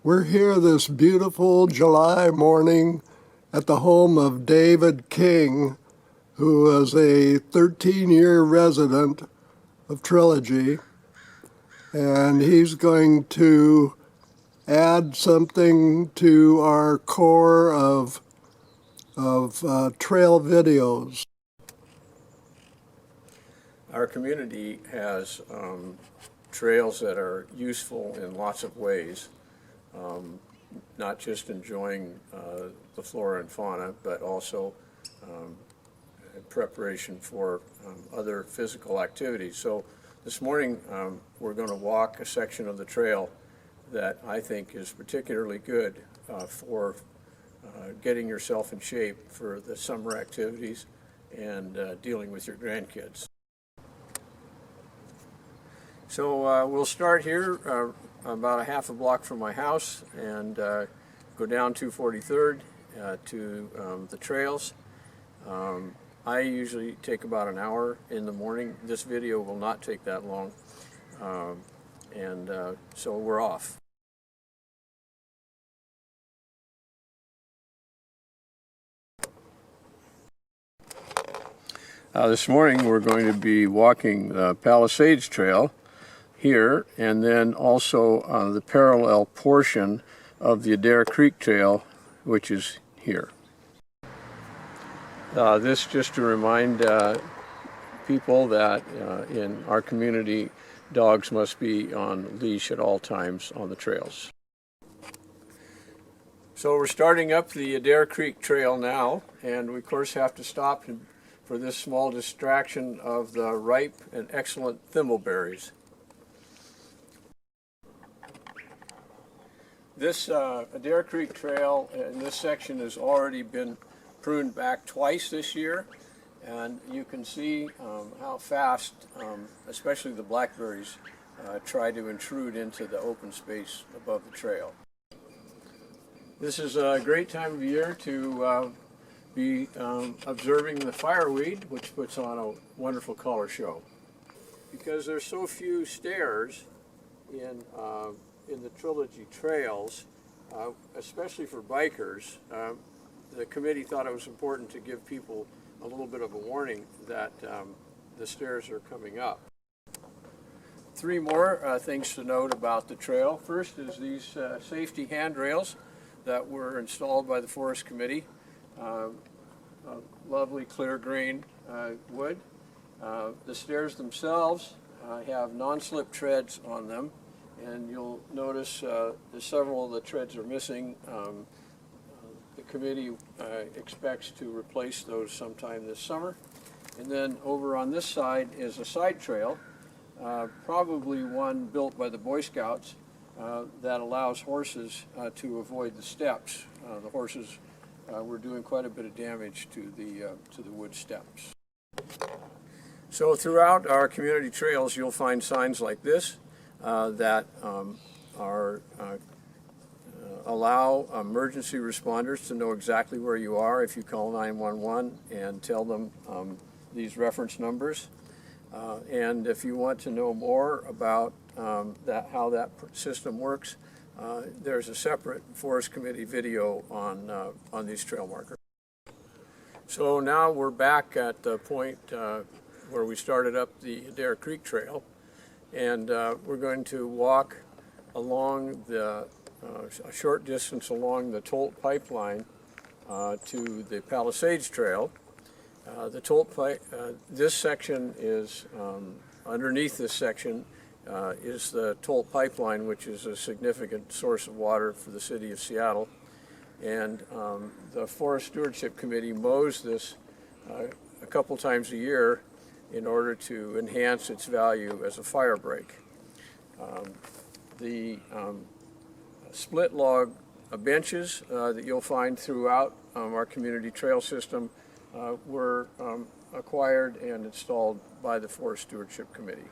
We're here this beautiful July morning at the home of David King, who is a 13-year resident of Trilogy, and he's going to add something to our core of trail videos. Our community has trails that are useful in lots of ways, not just enjoying the flora and fauna, but also in preparation for other physical activities. So this morning we're going to walk a section of the trail that I think is particularly good for getting yourself in shape for the summer activities and dealing with your grandkids. So we'll start here about a half a block from my house and go down 243rd to the trails. I usually take about an hour in the morning. This video will not take that long, so we're off. This morning we're going to be walking the Palisades Trail here, and then also the parallel portion of the Adair Creek Trail, which is here. This just to remind people that in our community, dogs must be on leash at all times on the trails. So we're starting up the Adair Creek Trail now, and we of course have to stop for this small distraction of the ripe and excellent thimbleberries. This Adair Creek Trail in this section has already been pruned back twice this year, and you can see how fast, especially the blackberries, try to intrude into the open space above the trail. This is a great time of year to be observing the fireweed, which puts on a wonderful color show. Because there's so few stairs in the Trilogy trails, especially for bikers, the committee thought it was important to give people a little bit of a warning that the stairs are coming up. Three more things to note about the trail. First is these safety handrails that were installed by the Forest Committee. Lovely clear green wood. The stairs themselves have non-slip treads on them, and you'll notice that several of the treads are missing. The committee expects to replace those sometime this summer. And then over on this side is a side trail, probably one built by the Boy Scouts, that allows horses to avoid the steps. The horses were doing quite a bit of damage to the wood steps. So throughout our community trails you'll find signs like this that allow emergency responders to know exactly where you are if you call 911 and tell them these reference numbers. And if you want to know more about how that system works, there's a separate Forest Committee video on these trail markers. So now we're back at the point where we started up the Adair Creek Trail, and we're going to walk along a short distance along the Tolt pipeline to the Palisades Trail. The Tolt this section is underneath this section is the Tolt pipeline, which is a significant source of water for the city of Seattle, and the Forest Stewardship Committee mows this a couple times a year in order to enhance its value as a fire break. The split log benches that you'll find throughout our community trail system were acquired and installed by the Forest Stewardship Committee.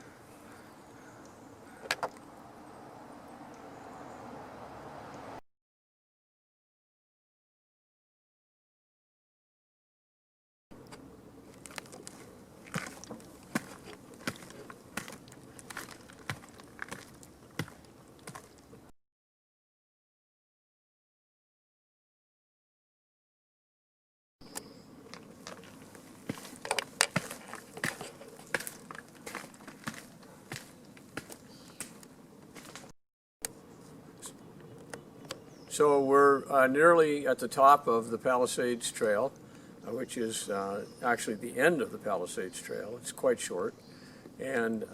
So we're nearly at the top of the Palisades Trail, which is actually the end of the Palisades Trail. It's quite short. And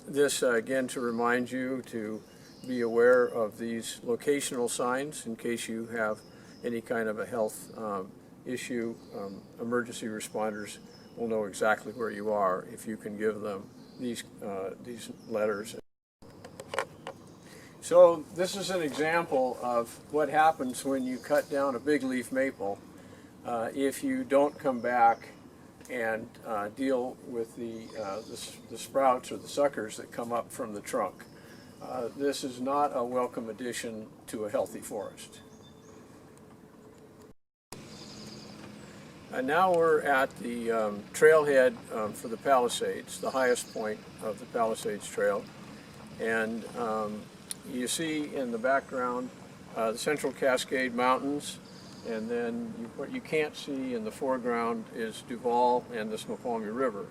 this, again, to remind you to be aware of these locational signs in case you have any kind of a health issue. Emergency responders will know exactly where you are if you can give them these letters. So this is an example of what happens when you cut down a big leaf maple if you don't come back and deal with the sprouts or the suckers that come up from the trunk. This is not a welcome addition to a healthy forest. And now we're at the trailhead for the Palisades, the highest point of the Palisades Trail. And you see in the background the Central Cascade Mountains, and then what you can't see in the foreground is Duval and the Snoqualmie River.